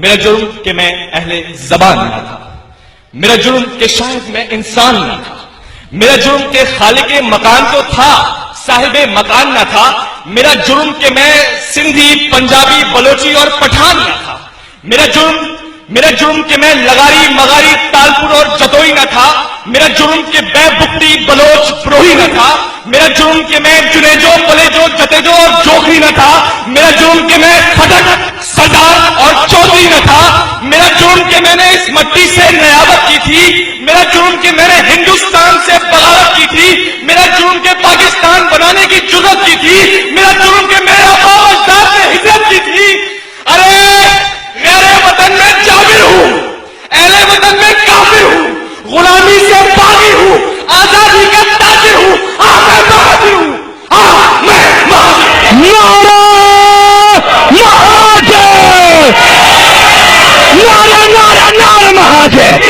میرا جرم کہ میں اہل زبان نہ تھا، میرا جرم کہ شاید میں انسان نہ تھا، میرا جرم کہ خالق مکان تو تھا صاحب مکان نہ تھا، میرا جرم کہ میں سندھی پنجابی بلوچی اور پٹھان نہ تھا، میرا جرم کہ میں لغاری مغاری تالپور اور جتوئی نہ تھا، میرا جرم کہ بے بکتی بلوچ بروہی نہ تھا، میرا جرم کہ میں جنیجو پلیجو جتیجو اور جوکری نہ تھا، میرا جرم کہ میں پھٹک سردار اور چودھری نہ تھا، میرا جرم کہ میں نے اس مٹی سے نیابت کی تھی، میرا جرم کہ میں نے ہندوستان سے بغاوت کی تھی، میرا جرم کہ پاکستان بنانے کی جرات کی تھی، میرا جرم کہ میرے آبا و اجداد نے ہجرت کی تھی۔ ارے غیر وطن میں جابر ہوں، اہل وطن میں کافر ہوں، غلامی سے باغی ہوں، آزادی کا تاجر ہوں، میں بہادر ہوں، میں مہاجر۔ نعرہ مہاجر، نعرہ نعرہ نعرہ مہاجر۔